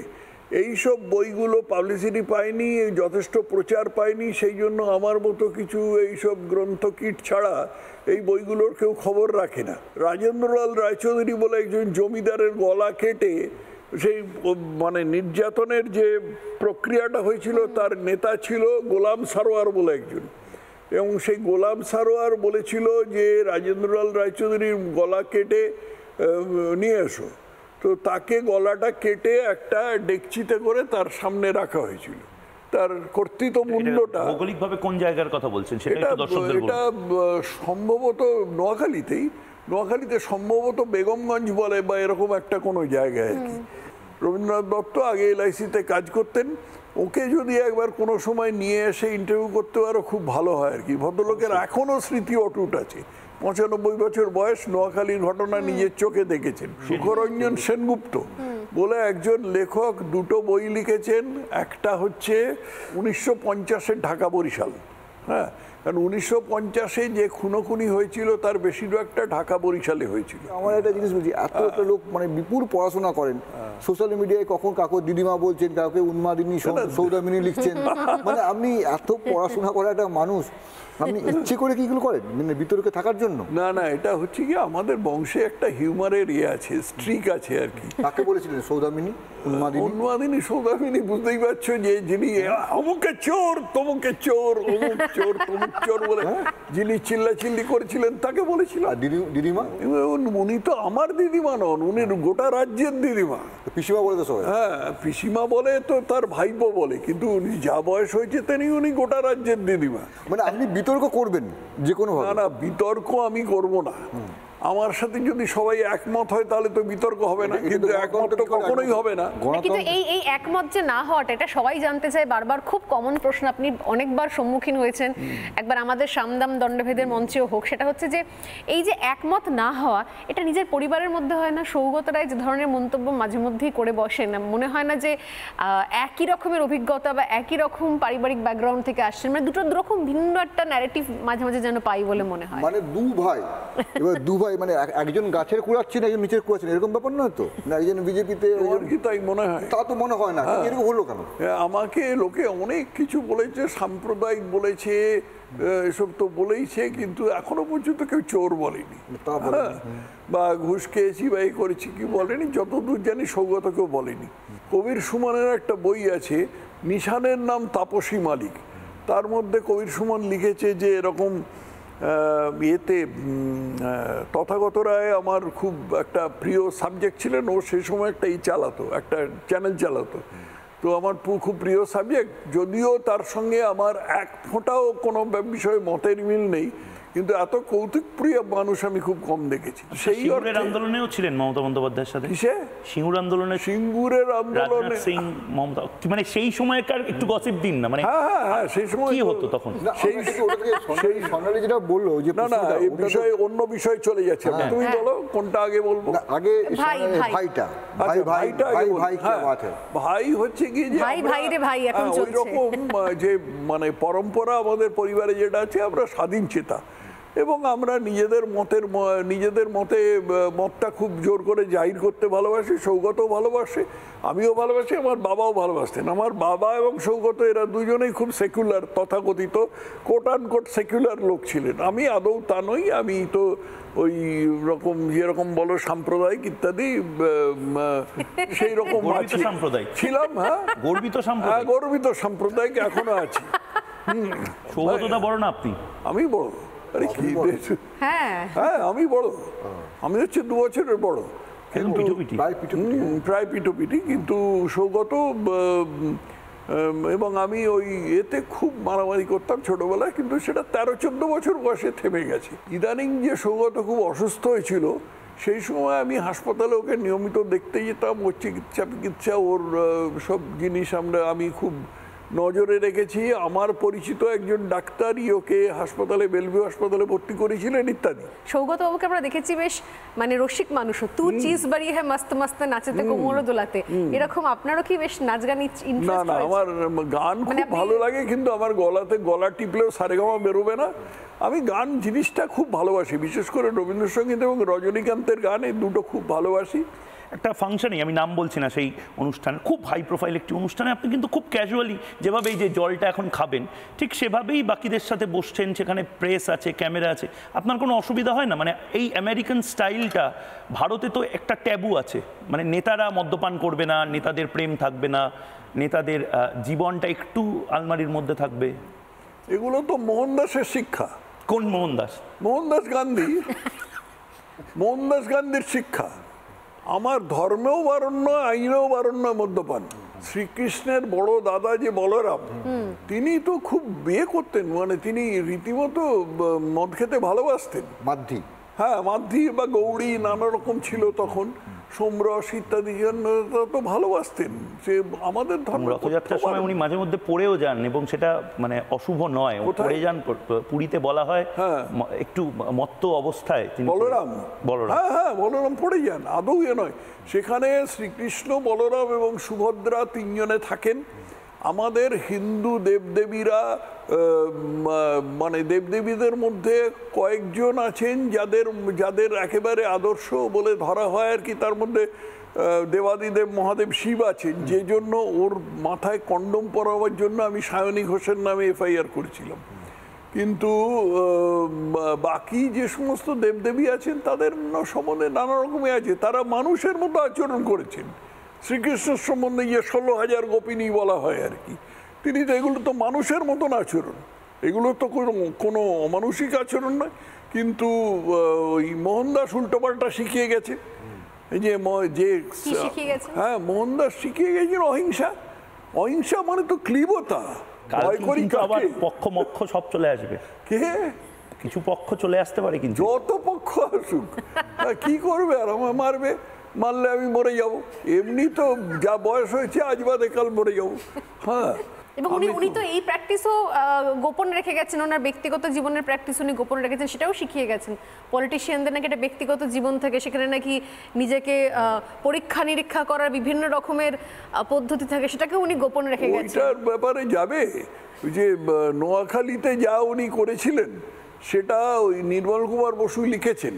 S2: এইসব বইগুলো পাবলিসিটি পায়নি, যথেষ্ট প্রচার পায়নি, সেই জন্য আমার মতো কিছু এইসব গ্রন্থ কিট ছাড়া এই বইগুলোর কেউ খবর রাখে না। রাজেন্দ্রলাল রায়চৌধুরী বলে একজন জমিদারের গলা কেটে সেই মানে নির্যাতনের যে প্রক্রিয়াটা হয়েছিল তার নেতা ছিল গোলাম সারোয়ার বলে একজন, এবং সেই গোলাম সারোয়ার বলেছিল যে রাজেন্দ্রলাল রায়চৌধুরীর গলা কেটে নিয়ে এসো, তো তাকে গলাটা কেটে একটা ডেকচিতে করে তার সামনে রাখা হয়েছিল। তার কর্তৃত্ব মূল্যটা
S1: ভৌগোলিকভাবে কোন জায়গার কথা বলছেন সেটা একটু দর্শকদের বলুন।
S2: এটা সম্ভবত নোয়াখালীতে সম্ভবত বেগমগঞ্জ বলে বা এরকম একটা কোনো জায়গায় আর কি। রবীন্দ্রনাথ দত্ত আগে LIC-তে কাজ করতেন, ওকে যদি একবার কোনো সময় নিয়ে এসে ইন্টারভিউ করতে পারো খুব ভালো হয় আর কি। ভদ্রলোকের এখনো স্মৃতি অটুট আছে, 95 বছর বয়স, নোয়াখালীর ঘটনা নিজের চোখে দেখেছেন। সুখরঞ্জন সেনগুপ্ত বলে একজন লেখক দুটো বই লিখেছেন, একটা হচ্ছে 1950-এর ঢাকা বরিশাল, হ্যাঁ, কারণ 1950-এ যে খুনোখুনি হয়েছিল তার বেশিরভাগটা ঢাকা বরিশালে হয়েছিল।
S4: আমার একটা জিনিস বলছি, এত একটা লোক মানে বিপুল পড়াশোনা করেন, সোশ্যাল মিডিয়ায় কখন কাকু দিদিমা বলছেন, কাউকে উন্মাদিনী সৌদামিনী লিখছেন, মানে আপনি এত পড়াশোনা করা একটা মানুষ, আপনি ইচ্ছে করে কি এগুলো করেন মানে বিতর্কে থাকার জন্য?
S2: না, এটা হচ্ছে কি আমাদের বংশে একটা হিউমারের আছে, স্ট্রিক আছে আর কি।
S4: কাকে বলেছিলেন সৌদামিনী
S2: উন্মাদিনী সৌদামিনী? বুঝতেই পারছো যে যিনি অমুকে চোর তমুকে চোর, অমুক চোর তমুক চোর বলে যিনি চিল্লাচিল্লি করেছিলেন তাকে বলেছিল।
S4: দিদিমা?
S2: উনি তো আমার দিদিমা নন, উনি গোটা রাজ্যের দিদিমা।
S4: পিসিমা বলে তো সবাই?
S2: হ্যাঁ, পিসিমা বলে তো তার ভাইপো বলে, কিন্তু উনি যা বয়স হয়েছে তেনি উনি গোটা রাজ্যের দিদিমা।
S4: মানে আপনি বিতর্ক করবেন যে কোনো ভাবে?
S2: না, বিতর্ক আমি করব না। আমার সাথে যদি সবাই একমত হয় তাহলে তো বিতর্ক হবে না, কিন্তু একমত তো কখনোই হবে না।
S3: কিন্তু এই একমত যে না হওয়াটা, এটা সবাই জানতে চায় বারবার, খুব কমন প্রশ্ন, আপনি অনেকবার সম্মুখীন হয়েছেন, একবার আমাদের সামদাম দণ্ডভেদের মঞ্চেও হোক, সেটা হচ্ছে যে এই যে একমত না হওয়া, এটা নিজের পরিবারের মধ্যে হয় না? সৌগত রায় যে ধরনের মন্তব্য মাঝে মধ্যেই করে বসেন, মনে হয় না যে একই রকমের অভিজ্ঞতা বা একই রকম পারিবারিক ব্যাকগ্রাউন্ড থেকে আসছেন, মানে দুটো রকম ভিন্ন একটা ন্যারেটিভ মাঝে মাঝে যেন পাই বলে মনে হয়?
S4: মানে দু ভাই, এবার দু ভাই মানে একজন গাছের কুড়াচ্ছেন, একজন নিচের কুড়াচ্ছেন, এরকম ব্যাপার নয় তো? না একজন বিজেপিতে,
S2: কি তাই মনে হয়?
S4: তা তো মনে হয় না, এরকম হলো কেন?
S2: আমাকে লোকে অনেক কিছু বলেছে, সাম্প্রদায়িক বলেছে, এসব তো বলেইছে, কিন্তু এখনো পর্যন্ত কেউ চোর বলেনি বা ঘুষ খেয়েছি বা এই করেছি কি বলেনি। যতদূর জানি সৌগত কেউ বলেনি। কবির সুমনের একটা বই আছে, নিশানের নাম তাপসী মালিক, তার মধ্যে কবির সুমন লিখেছে যে এরকম ইয়েতে তথাগত রায় আমার খুব একটা প্রিয় সাবজেক্ট ছিলেন, ও সেই সময় একটা চালাতো, একটা চ্যানেল চালাতো, তো আমার খুব প্রিয় সাবজেক্ট, যদিও তার সঙ্গে আমার এক ফোঁটাও কোনো বিষয়ে মতের মিল নেই, কিন্তু এত কৌতুক প্রিয় মানুষ আমি খুব কম দেখেছি। সেই
S1: সিঙ্গুরের আন্দোলনেও ছিলেন মমতা বন্দ্যোপাধ্যায়ের সাথে? সিঙ্গুর আন্দোলনে?
S2: সিঙ্গুরের আন্দোলনে
S1: সিং মমতা, মানে সেই সময়কার একটু গসিপ দিন না, মানে
S2: হ্যাঁ সেই সময়
S1: কি হতো তখন?
S4: সেই সোনালি যেটা বললো যে
S2: না এই বিষয়ে অন্য বিষয়ে চলে যাচ্ছে, তুমি বলো কোনটা আগে বলবো?
S4: আগে
S2: ভাইটা ভাই হচ্ছে কি যে ওই রকম যে মানে পরম্পরা আমাদের পরিবারে যেটা আছে, আমরা স্বাধীন চেতা এবং আমরা নিজেদের মতটা খুব জোর করে জাহির করতে ভালোবাসি। সৌগতও ভালোবাসে, আমিও ভালোবাসি, আমার বাবাও ভালোবাসতেন। আমার বাবা এবং সৌগত এরা দুজনেই খুব সেকুলার, তথাকথিত কোট আনকোট সেকুলার লোক ছিলেন। আমি আদৌ তা নই, আমি তো ওই রকম যেরকম বলো সাম্প্রদায়িক ইত্যাদি সেই রকম ছিলাম। হ্যাঁ, গর্বিত সাম্প্রদায়িক এখনো আছি।
S1: সৌগতদা বড় না আপনি?
S2: আমি বড়। আরে কি, হ্যাঁ আমি বড়, আমি হচ্ছে 2 বছরের বড়, কিন্তু প্রায় পিঠোপিঠি। কিন্তু সৌগত এবং আমি ওই এতে খুব মারামারি করতাম ছোটবেলায়, কিন্তু সেটা 13-14 বছর বয়সে থেমে গেছে। ইদানিং যে সৌগত খুব অসুস্থ হয়েছিল, সেই সময় আমি হাসপাতালে ওকে নিয়মিত দেখতে যেতাম, ওর চিকিৎসা ওর সব জিনিস আমি খুব নজরে রেখেছি। আমার পরিচিত একজন ডাক্তার ওকে হাসপাতালে, বেলভিউ হাসপাতালে ভর্তি করেছিলেন ইত্যাদি।
S3: সৌগত বাবুকে আমরা দেখেছি বেশ মানে রসিক মানুষ, তু চিজ বাড়ি হ্যাঁ মস্ত মস্ত নাচেতে কোমরও দোলাতে, এরকম আপনারও কি বেশ নাচ গান ইন্টারেস্ট?
S2: না, আমার গান খুব ভালো লাগে, কিন্তু আমার গলা টিপলেও সারেগামা বেরোবে না। আমি গান জিনিসটা খুব ভালোবাসি, বিশেষ করে রবীন্দ্রসঙ্গীত এবং রজনীকান্তের গান, এই দুটো খুব ভালোবাসি।
S1: একটা ফাংশনে, আমি নাম বলছি না, সেই অনুষ্ঠান খুব হাই প্রোফাইল একটি অনুষ্ঠানে আপনি কিন্তু খুব ক্যাজুয়ালি যেভাবে এই যে জলটা এখন খাবেন ঠিক সেভাবেই বাকিদের সাথে বসছেন, সেখানে প্রেস আছে, ক্যামেরা আছে, আপনার কোনো অসুবিধা হয় না? মানে এই আমেরিকান স্টাইলটা ভারতে তো একটা ট্যাবু আছে, মানে নেতারা মদ্যপান করবে না, নেতাদের প্রেম থাকবে না, নেতাদের জীবনটা একটু আলমারির মধ্যে থাকবে।
S2: এগুলো তো মোহনদাসের শিক্ষা।
S1: কোন মোহনদাস?
S2: মোহনদাস গান্ধী, মোহনদাস গান্ধীর শিক্ষা। আমার ধর্মেও বারণ নয়, আইনেও বারণ নয় মদ্যপান। শ্রীকৃষ্ণের বড় দাদা যে বলরাম, তিনি তো খুব বিয়ে করতেন, মানে তিনি রীতিমতো মদ খেতে ভালোবাসতেন।
S4: মাধ্যি,
S2: হ্যাঁ, মাধ্যি বা গৌরী নানা রকম ছিল তখন, সোমরস ইত্যাদি তো ভালোবাসতেন। সে আমাদের ধর্ম।
S1: রথযাত্রার সময় উনি মাঝে মধ্যে পড়েও যান এবং সেটা মানে অশুভ নয়, পড়ে যান। পুরীতে বলা হয় একটু মত্ত অবস্থায়
S2: বলরাম,
S1: হ্যাঁ
S2: হ্যাঁ বলরাম পড়ে যান, আদৌ এ নয়। সেখানে শ্রীকৃষ্ণ, বলরাম এবং সুভদ্রা তিনজনে থাকেন। আমাদের হিন্দু দেবদেবীরা, মানে দেবদেবীদের মধ্যে কয়েকজন আছেন যাদের যাদের একেবারে আদর্শ বলে ধরা হয় আর কি। তার মধ্যে দেবাদিদেব মহাদেব শিব আছেন, যে জন্য ওর মাথায় কন্ডম পরাবার জন্য আমি সায়নী ঘোষের নামে এফআইআর করেছিলাম। কিন্তু বাকি যে সমস্ত দেবদেবী আছেন তাদের সম্বন্ধে নানা রকমই আছে, তারা মানুষের মতো আচরণ করেছেন। শ্রীকৃষ্ণের সম্বন্ধে যে 16,000 গোপিনী বলা হয় আর কি, তিনি তো এগুলো তো মানুষের মতন আচরণ, এগুলো তো কোনো অমানুষিক আচরণ নয়। কিন্তু ওই মোহনদাস উল্টোপাল্টা শিখিয়ে গেছে। এই যে হ্যাঁ, মোহনদাস শিখিয়ে গেছেন অহিংসা। অহিংসা মানে তো ক্লীবতা।
S1: আবার পক্ষ মক্ষ সব চলে আসবে,
S2: কে
S1: কিছু পক্ষ চলে আসতে পারে, কিন্তু
S2: যত পক্ষ আসুক কি করবে, আর আমার মারবে, মারলে আমি মরে যাব। এমনি তো যা বয়স হয়েছে আজ বাদে কাল মরে যাব। হ্যাঁ,
S3: এবং উনি তো এই প্র্যাকটিসও গোপন রেখে গেছেন, ওনার ব্যক্তিগত জীবনের প্র্যাকটিস উনি গোপন রেখেছেন, সেটাও শিখিয়ে গেছেন। পলিটিশিয়ানদের নাকি একটা ব্যক্তিগত জীবন থাকে, সেখানে নাকি নিজেকে পরীক্ষা নিরীক্ষা করার বিভিন্ন রকমের পদ্ধতি থাকে, সেটাকে উনি গোপন রেখে গেছেন।
S2: ওইটার ব্যাপারে যাবে যে নোয়াখালীতে যা উনি করেছিলেন সেটা ওই নির্মল কুমার বসু লিখেছেন।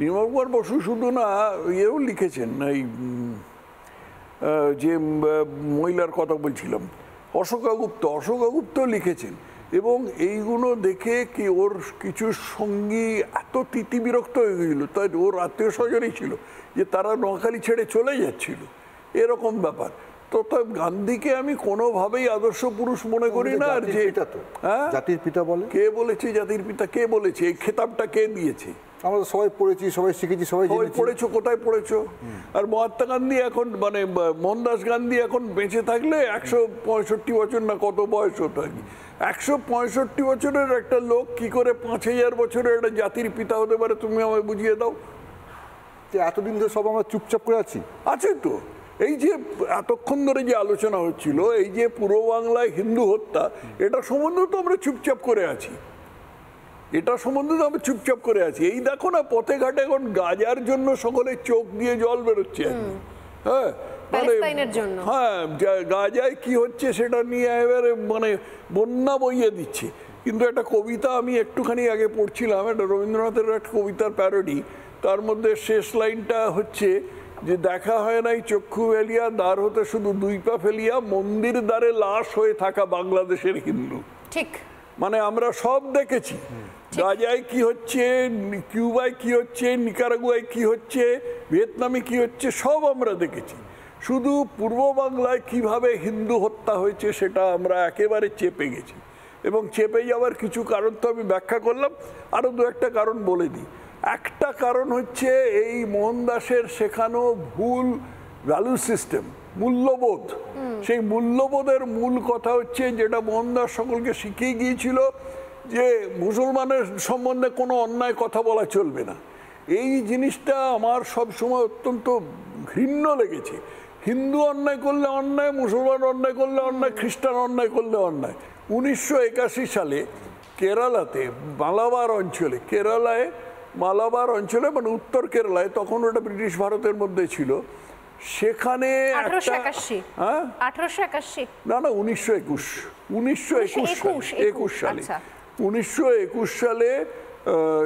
S2: নির্মল কুমার বসু শুধু না, ইয়েও লিখেছেন, এই যে মহিলার কথা বলছিলাম, অশোকা গুপ্ত লিখেছেন। এবং এইগুলো দেখে কি ওর কিছু সঙ্গী এত তিতিবিরক্ত হয়ে গেছিল, তাই ওর আত্মীয় স্বজনই ছিল, যে তারা নোয়াখালী ছেড়ে চলে যাচ্ছিল, এরকম ব্যাপার। তো গান্ধীকে আমি কোনোভাবেই আদর্শ পুরুষ মনে করি না। আর যে
S4: জাতির পিতা বলে,
S2: কে বলেছে জাতির পিতা? কে বলেছে? এই খেতাবটা কে দিয়েছে?
S4: আমরা সবাই পড়েছি, সবাই শিখেছি, সবাই
S2: পড়েছো, কোথায় পড়েছো? আর মহাত্মা গান্ধী এখন, মানে মোহনদাস গান্ধী এখন বেঁচে থাকলে 165 বছর না কত বয়স হতো আর কি। 165 বছরের একটা লোক কি করে 5000 বছরের একটা জাতির পিতা হতে পারে? তুমি আমায় বুঝিয়ে দাও।
S4: এতদিন ধরে সব আমরা চুপচাপ করে আছি।
S2: আছে তো, এই যে এতক্ষণ ধরে যে আলোচনা হচ্ছিল, এই যে পূর্ব বাংলায় হিন্দু হত্যা, এটা সম্বন্ধে তো আমরা চুপচাপ করে আছি। এটা সম্বন্ধে তো আমরা চুপচাপ করে আছি। এই দেখো না, পথে ঘাটে এখন গাজার জন্য সকলের চোখ দিয়ে জল বেরোচ্ছে। হ্যাঁ, হ্যাঁ, গাজায় কি হচ্ছে সেটা নিয়ে এবারে মানে বন্যা বইয়ে দিচ্ছে। কিন্তু একটা কবিতা আমি একটুখানি আগে পড়ছিলাম, একটা রবীন্দ্রনাথের একটা কবিতার প্যারোডি, তার মধ্যে শেষ লাইনটা হচ্ছে যে দেখা হয় নাই চক্ষু ফেলিয়া, দ্বার হতে শুধু 2 পা ফেলিয়া, মন্দির দ্বারে লাশ হয়ে থাকা বাংলাদেশের হিন্দু।
S3: ঠিক,
S2: মানে আমরা সব দেখেছি, গাজায় কি হচ্ছে, কিউবায় কি হচ্ছে, নিকারাগুয়ায় কি হচ্ছে, ভিয়েতনামে কি হচ্ছে, সব আমরা দেখেছি। শুধু পূর্ব বাংলায় কিভাবে হিন্দু হত্যা হয়েছে সেটা আমরা একেবারে চেপে গেছি। এবং চেপে যাওয়ার কিছু কারণ তো আমি ব্যাখ্যা করলাম, আরও 2-1টা কারণ বলে দিই। একটা কারণ হচ্ছে এই মোহনদাসের শেখানো ভুল ভ্যালু সিস্টেম, মূল্যবোধ। সেই মূল্যবোধের মূল কথা হচ্ছে, যেটা মোহনদাস সকলকে শিখিয়ে গিয়েছিল, যে মুসলমানের সম্বন্ধে কোনো অন্যায় কথা বলা চলবে না। এই জিনিসটা আমার সব সময় অত্যন্ত ঘৃণ্য লেগেছে। হিন্দু অন্যায় করলে অন্যায়, মুসলমান অন্যায় করলে অন্যায়, খ্রিস্টান অন্যায় করলে অন্যায়। 1981 সালে কেরালাতে মালাবার অঞ্চলে মানে উত্তর কেরালায়, তখন ওটা ব্রিটিশ ভারতের মধ্যে ছিল, সেখানে
S3: 1881
S2: না 1921 সালে 1921 সালে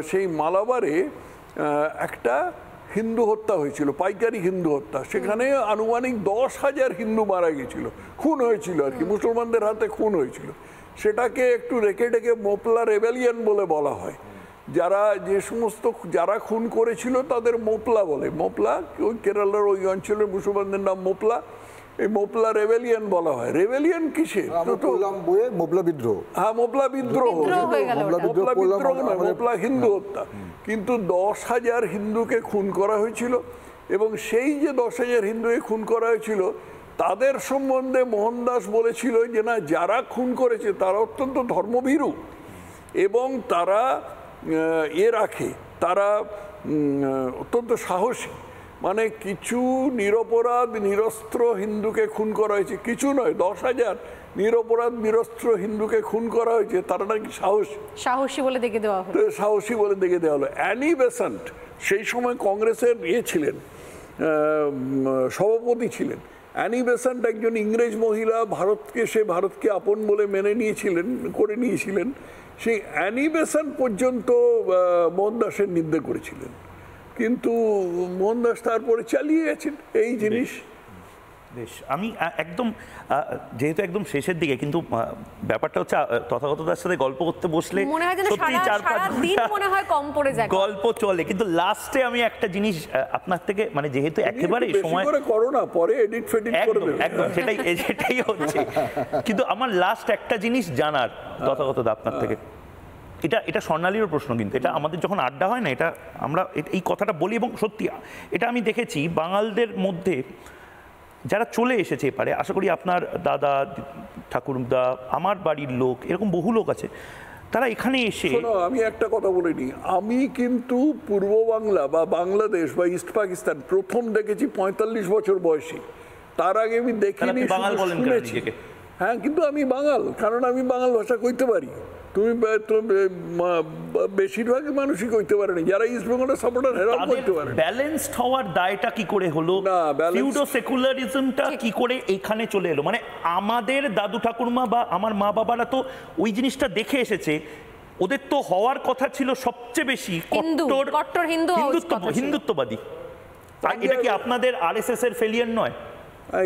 S2: সেই মালাবারে একটা হিন্দু হত্যা হয়েছিল, পাইকারি হিন্দু হত্যা। সেখানে আনুমানিক 10,000 হিন্দু মারা গেছিল, খুন হয়েছিল আর কি, মুসলমানদের হাতে খুন হয়েছিল। সেটাকে একটু রেখে টেকে মোপলা রেবেলিয়ন বলে বলা হয়। যারা খুন করেছিল তাদের মোপলা বলে। মোপলা ওই কেরালার ওই অঞ্চলের মুসলমানদের নাম মোপলা। এই মোপলা রেবেলিয়ন বলা হয়। রেবেলিয়ন কিসের?
S4: মোপলা বিদ্রোহ।
S2: হ্যাঁ, মোপলা বিদ্রোহ। মোপলা বিদ্রোহ নয়, মোপলা হিন্দু হত্যা। কিন্তু 10,000 হিন্দুকে খুন করা হয়েছিল, এবং সেই যে 10,000 হিন্দুকে খুন করা হয়েছিল তাদের সম্বন্ধে মোহনদাস বলেছিল যে না, যারা খুন করেছে তারা অত্যন্ত ধর্মভীরু এবং তারা তারা অত্যন্ত সাহসী। মানে কিছু নিরপরাধ নিরস্ত্র হিন্দুকে খুন করা হয়েছে, কিছু নয়, 10,000 নিরপরাধ নিরস্ত্র হিন্দুকে খুন করা হয়েছে, তারা নাকি সাহসী বলে দেখে দেওয়া হলো। অ্যানি বেসান্ট সেই সময় কংগ্রেসের ছিলেন, সভাপতি ছিলেন। অ্যানি বেসান্ট একজন ইংরেজ মহিলা, ভারতকে আপন বলে মেনে নিয়েছিলেন। সেই অ্যানি বেসান্ট পর্যন্ত মোহনদাসের নিন্দা করেছিলেন, কিন্তু মোহনদাস তারপরে চালিয়ে গেছেন এই জিনিস।
S1: বেশ, আমি একদম যেহেতু একদম শেষের দিকে, কিন্তু ব্যাপারটা হচ্ছে তথাগতদার সাথে গল্প করতে বসলে সত্যি 4-5 গল্প চলে, কিন্তু লাস্টে আমি একটা জিনিস আপনার থেকে, মানে যেহেতু একেবারে সময়
S2: করো না, পরে এডিট ফেডিট করে দেবে,
S1: একদম সেটাই হচ্ছে। কিন্তু আমার লাস্ট একটা জিনিস জানার তথাগতদা আপনার থেকে, এটা স্বর্ণালীর প্রশ্ন, কিন্তু এটা আমাদের যখন আড্ডা হয় না, এটা আমরা এই কথাটা বলি, এবং সত্যি এটা আমি দেখেছি বাঙালদের মধ্যে যারা চলে এসেছে এপারে, আশা করি আপনার দাদা ঠাকুরদা, আমার বাড়ির লোক, এরকম বহু লোক আছে, তারা এখানে এসে।
S2: আমি একটা কথা বলে নিই, আমি কিন্তু পূর্ব বাংলা বা বাংলাদেশ বা ইস্ট পাকিস্তান প্রথম দেখেছি 45 বছর বয়সী। তার আগে আমি দেখিনি, শুনেছি। হ্যাঁ, কিন্তু আমি বাঙাল, কারণ আমি বাঙাল ভাষা কইতে পারি। তুমি বেশিরভাগ মানুষই কইতে পারে না, যারা ইস্ট বেঙ্গলের সাপোর্টার হেরাও কইতে পারে।
S1: ব্যালেন্সড হওয়ার দায়টা কি করে হলো? ফিউডো সেকুলারিজমটা কি করে এখানে চলে এলো? মানে আমাদের দাদু ঠাকুরমা বা আমার মা বাবারা তো ওই জিনিসটা দেখে এসেছে, ওদের তো হওয়ার কথা ছিল সবচেয়ে বেশি
S3: কট্টর
S1: হিন্দুত্ববাদী। এটা কি আপনাদের আরএসএস এর ফেলিয়ার নয়?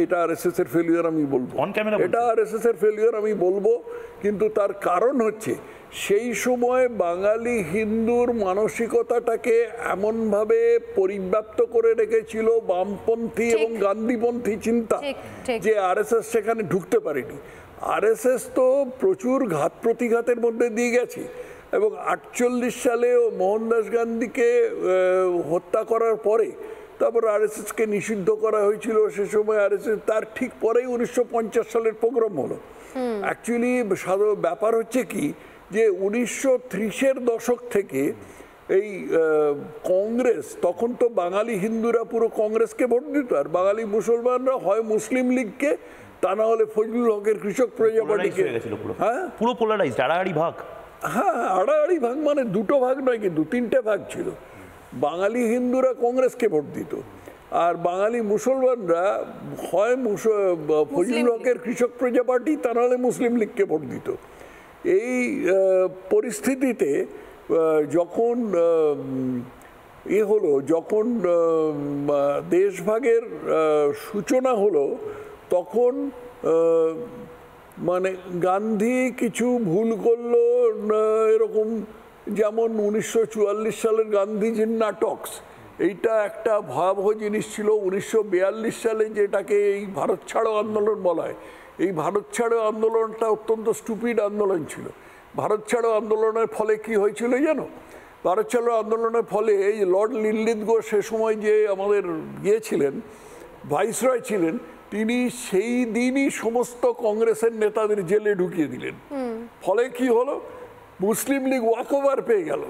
S2: এটা আরএসএস এর ফেলিয়ার আমি বলবো, এটা আরএসএস এর ফেলিয়ার আমি বলবো। কিন্তু তার কারণ হচ্ছে সেই সময় বাঙালি হিন্দুর মানসিকতাটাকে এমনভাবে পরিব্যাপ্ত করে রেখেছিল বামপন্থী এবং গান্ধীপন্থী চিন্তা, যে আরএসএস সেখানে ঢুকতে পারেনি। আরএসএস তো প্রচুর ঘাত প্রতিঘাতের মধ্যে দিয়ে গেছে, এবং 48 সালে মোহনদাস গান্ধীকে হত্যা করার পরে তারপর আরএসএসকে নিষিদ্ধ করা হয়েছিল। সে সময় আরএসএস, তার ঠিক পরেই 1950 সালের প্রোগ্রাম হলো। অ্যাকচুয়ালি ব্যাপার হচ্ছে কি, যে 1930-এর দশক থেকে এই কংগ্রেস, তখন তো বাঙালি হিন্দুরা পুরো কংগ্রেসকে ভোট দিত, আর বাঙালি মুসলমানরা হয় মুসলিম লীগকে, তা না হলে ফজলুল হকের কৃষক প্রজা পার্টিকে।
S1: হ্যাঁ, পুরো পোলারাইজড, আড়াআড়ি ভাগ।
S2: হ্যাঁ, আড়াআড়ি ভাগ, মানে দুটো ভাগ নয়, কিন্তু 3টে ভাগ ছিল। বাঙালি হিন্দুরা কংগ্রেসকে ভোট দিত, আর বাঙালি মুসলমানরা হয় ফজলুল হকের কৃষক প্রজা পার্টি, তা নাহলে মুসলিম লীগকে ভোট দিত। এই পরিস্থিতিতে যখন যখন দেশভাগের সূচনা হলো, তখন মানে গান্ধী কিছু ভুল করলো, এরকম যেমন 1944 সালের গান্ধীজির নাটকস, এইটা একটা ভয়াবহ জিনিস ছিল। 1942 সালে যেটাকে এই ভারত ছাড়ো আন্দোলন বলা হয়, এই ভারত ছাড়ো আন্দোলনটা অত্যন্ত স্টুপিড আন্দোলন ছিল। ভারত ছাড়ো আন্দোলনের ফলে কি হয়েছিল জানো? ভারত ছাড়ো আন্দোলনের ফলে এই লর্ড লিনলিথগো, সে সময় যে আমাদের ছিলেন, ভাইসরয় ছিলেন, তিনি সেই দিনই সমস্ত কংগ্রেসের নেতাদের জেলে ঢুকিয়ে দিলেন। ফলে কি হলো? মুসলিম লীগ ওয়াকওভার পেয়ে গেল,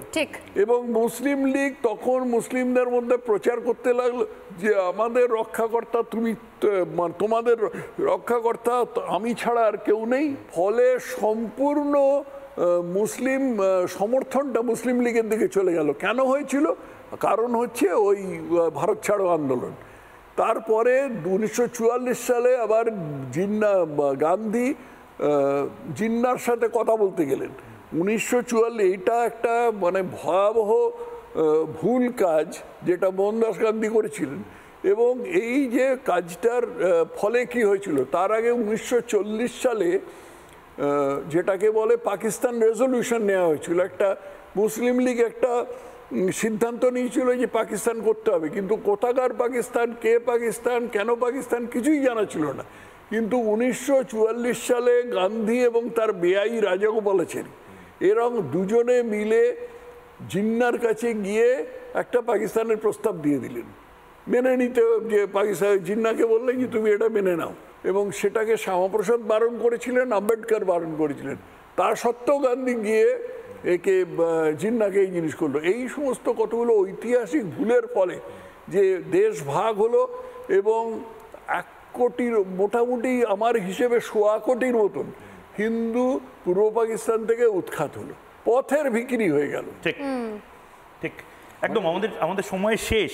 S2: এবং মুসলিম লীগ তখন মুসলিমদের মধ্যে প্রচার করতে লাগলো যে আমাদের রক্ষাকর্তা তোমাদের রক্ষাকর্তা আমি ছাড়া আর কেউ নেই। ফলে সম্পূর্ণ মুসলিম সমর্থনটা মুসলিম লীগের দিকে চলে গেল। কেন হয়েছিল? কারণ হচ্ছে ওই ভারত ছাড়ো আন্দোলন। তারপরে 1944 সালে আবার গান্ধী জিন্নার সাথে কথা বলতে গেলেন। 1944, এটা একটা মানে ভয়াবহ ভুল কাজ যেটা মোহনদাস গান্ধী করেছিলেন, এবং এই যে কাজটার ফলে কি হয়েছিল, তার আগে 1940 সালে যেটাকে বলে পাকিস্তান রেজলিউশন নেওয়া হয়েছিল। একটা মুসলিম লীগ একটা সিদ্ধান্ত নিয়েছিল যে পাকিস্তান করতে হবে, কিন্তু কোথাকার পাকিস্তান, কে পাকিস্তান, কেন পাকিস্তান কিছুই জানা ছিল না। কিন্তু 1944 সালে গান্ধী এবং তার বেআই রাজাগোপালাচারী এরা দুজনে মিলে জিন্নার কাছে গিয়ে একটা পাকিস্তানের প্রস্তাব দিয়ে দিলেন, মেনে নিতে, যে পাকিস্তান জিন্নাকে বললেন যে তুমি এটা মেনে নাও, এবং সেটাকে শ্যামাপ্রসাদ বারণ করেছিলেন, আম্বেদকর বারণ করেছিলেন। তা সত্ত্বেও গান্ধী গিয়ে একে জিন্নাকে এই জিনিস করলো। এই সমস্ত কতগুলো ঐতিহাসিক ভুলের ফলে যে দেশ ভাগ হলো এবং 1 কোটির মোটামুটি আমার হিসেবে 1.25 কোটির মতন হিন্দু পূর্ব পাকিস্তান থেকে উৎখাত হলো, পথের ভিখিরি হয়ে গেল।
S1: ঠিক ঠিক একদম। আমাদের সময় শেষ,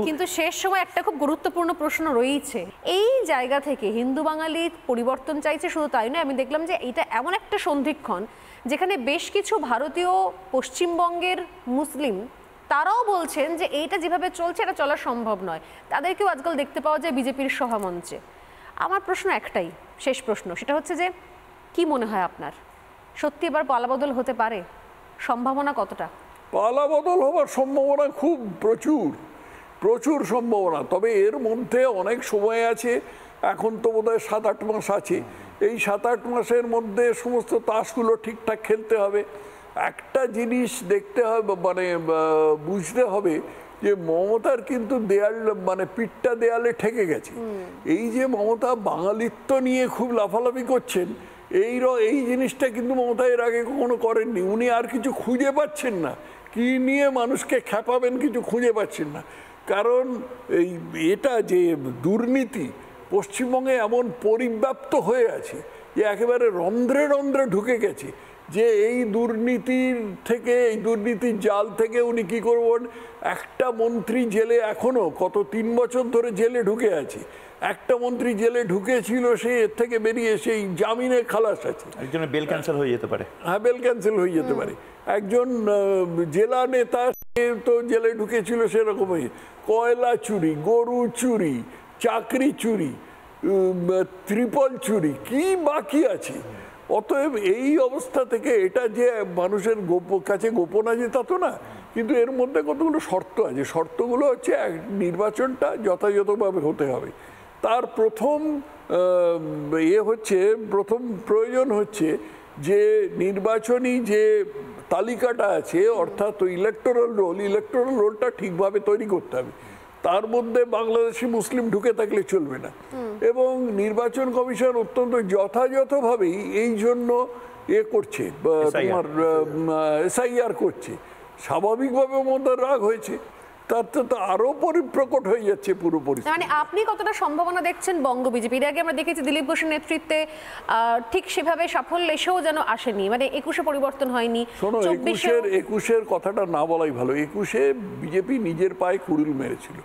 S1: কিন্তু
S3: শেষ সময় একটা খুব গুরুত্বপূর্ণ প্রশ্ন রয়েছে। এই জায়গা থেকে হিন্দু বাঙালি পরিবর্তন চাইছে, শুধু তাই নয়, আমি দেখলাম যে এটা এমন একটা সন্ধিক্ষণ যেখানে বেশ কিছু ভারতীয় পশ্চিমবঙ্গের মুসলিম তারাও বলছেন যে এইটা যেভাবে চলছে এটা চলা সম্ভব নয়। তাদেরকেও আজকাল দেখতে পাওয়া যায় বিজেপির সভামঞ্চে। আমার প্রশ্ন একটাই, শেষ প্রশ্ন, সেটা হচ্ছে যে কি মনে হয় আপনার, সত্যি এবার পালাবদল হতে পারে? সম্ভাবনা কতটা?
S2: পালাবদল হওয়ার সম্ভাবনা খুব প্রচুর সম্ভাবনা। তবে এর মধ্যে অনেক সময় আছে, এখন তো বোধহয় 7-8 মাস আছে। এই 7-8 মাসের মধ্যে সমস্ত তাসগুলো ঠিকঠাক খেলতে হবে। একটা জিনিস দেখতে হবে, মানে বুঝতে হবে যে মমতার কিন্তু পিঠটা দেয়ালে ঠেকে গেছে। এই যে মমতা বাঙালিত্ব নিয়ে খুব লাফালাফি করছেন, এই জিনিসটা কিন্তু মমতা এর আগে কখনো করেননি। উনি আর কিছু খুঁজে পাচ্ছেন না, কি নিয়ে মানুষকে খেপাবেন কিছু খুঁজে পাচ্ছেন না। কারণ এটা যে দুর্নীতি পশ্চিমবঙ্গে এমন পরিব্যাপ্ত হয়ে আছে যে একেবারে রন্ধ্রে রন্ধ্রে ঢুকে গেছে, যে এই দুর্নীতির জাল থেকে উনি কি করবেন। একটা মন্ত্রী জেলে এখনো 3 বছর ধরে জেলে ঢুকে আছে। একটা মন্ত্রী জেলে ঢুকেছিল, সে এর থেকে বেরিয়ে সেই জামিনে খালাস আছে।
S1: একজনের বেল ক্যান্সেল হয়ে যেতে পারে।
S2: হ্যাঁ, বেল ক্যান্সেল হয়ে যেতে পারে। একজন জেলা নেতা তো জেলে ঢুকেছিল সেরকমই। কয়লা চুরি, গরু চুরি, চাকরি চুরি, ত্রিপল চুরি, কি বাকি আছে? অতএব এই অবস্থা থেকে এটা যে মানুষের কাছে গোপন আছে তা তো না, কিন্তু এর মধ্যে কতগুলো শর্ত আছে। শর্তগুলো হচ্ছে নির্বাচনটা যথাযথভাবে হতে হবে। তার প্রথম প্রয়োজন হচ্ছে যে নির্বাচনী যে তালিকাটা আছে, অর্থাৎ ইলেকটোরাল রোলটা ঠিকভাবে তৈরি করতে হবে। তার মধ্যে বাংলাদেশি মুসলিম ঢুকে থাকলে চলবে না, এবং নির্বাচন কমিশন অত্যন্ত যথাযথভাবেই এই জন্য করছে, তোমার SIR করছে। স্বাভাবিকভাবে মমতার রাগ হয়েছে, তাতে তো আরো পরিপ্রকট হয়ে যাচ্ছে পুরোপুরি।
S3: মানে আপনি কতটা সম্ভাবনা দেখছেন বঙ্গ বিজেপির? আগে আমরা দেখেছি দিলীপ ঘোষের নেতৃত্বে ঠিক সেভাবে সাফল্য এসেও যেন আসেনি, মানে 21-এ পরিবর্তন হয়নি।
S2: শোনো, 21-এর কথাটা না বলাই ভালো। 21-এ বিজেপি নিজের পায়ে কুড়ুল মেরেছিল,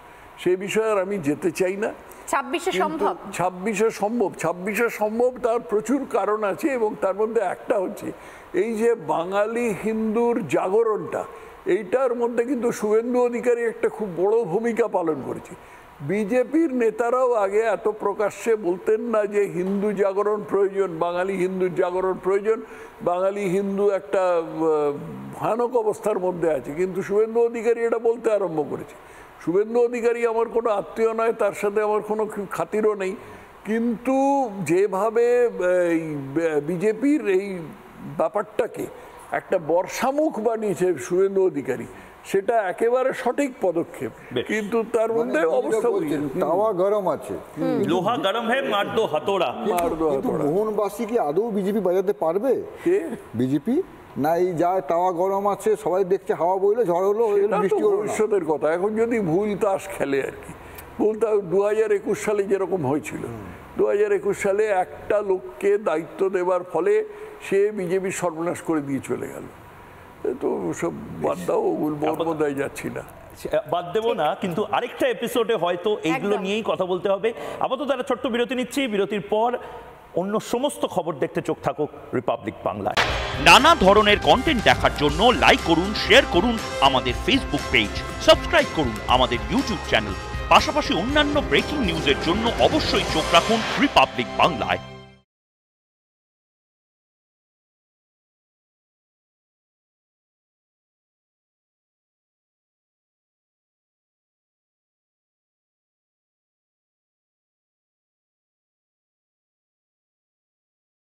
S2: সে বিষয়ে আর আমি যেতে চাই না।
S3: 26-এ সম্ভব?
S2: 26-এ সম্ভব। তার প্রচুর কারণ আছে, এবং তার মধ্যে একটা হচ্ছে এই যে বাঙালি হিন্দুর জাগরণটা, এইটার মধ্যে কিন্তু শুভেন্দু অধিকারী একটা খুব বড় ভূমিকা পালন করেছে। বিজেপির নেতারাও আগে এত প্রকাশ্যে বলতেন না যে হিন্দু জাগরণ প্রয়োজন, বাঙালি হিন্দুর জাগরণ প্রয়োজন, বাঙালি হিন্দু একটা ভয়ানক অবস্থার মধ্যে আছে, কিন্তু শুভেন্দু অধিকারী এটা বলতে আরম্ভ করেছে। শুভেন্দু অধিকারী আমার কোনো আত্মীয় নয়, তার সাথে আমার কোনো খাতিরও নেই, কিন্তু যেভাবে বিজেপির এই ব্যাপারটাকে একটা বর্ষামুখ বানিয়েছে শুভেন্দু অধিকারী, সেটা একেবারে সঠিক পদক্ষেপ। কিন্তু তার মধ্যে অবস্থা
S4: তাওয়া গরম আছে,
S1: লোহা গরম হ্যায়, মার দো হাতোড়া।
S4: মোহনবাসী কি আদৌ বিজেপি বাজাতে পারবে? বিজেপি না, এই যা তাওয়া গরম আছে, সবাই দেখছে, হাওয়া বইলে ঝড় হলো, বৃষ্টি হলো,
S2: ভবিষ্যতের কথা। এখন যদি ভুল তাস খেলে আর কি, ভুল তাস 2021 সালে যেরকম হয়েছিল, 2021 সালে একটা লোককে দায়িত্ব দেওয়ার ফলে সে বিজেপির সর্বনাশ করে দিয়ে চলে গেল। তো সব বাদ দাও, ওগুলো বোধহয় যাচ্ছি না,
S1: বাদ দেবো না, কিন্তু আরেকটা এপিসোডে হয়তো এইগুলো নিয়েই কথা বলতে হবে। আপাতত একটা ছোট্ট বিরতি নিচ্ছি, বিরতির পর অন্য সমস্ত খবর দেখতে চোখ থাকুক রিপাবলিক বাংলায়।
S5: নানা ধরনের কন্টেন্ট দেখার জন্য লাইক করুন, শেয়ার করুন আমাদের ফেসবুক পেজ, সাবস্ক্রাইব করুন আমাদের ইউটিউব চ্যানেল। পাশাপাশি অন্যান্য ব্রেকিং নিউজের জন্য অবশ্যই চোখ রাখুন রিপাবলিক বাংলায়।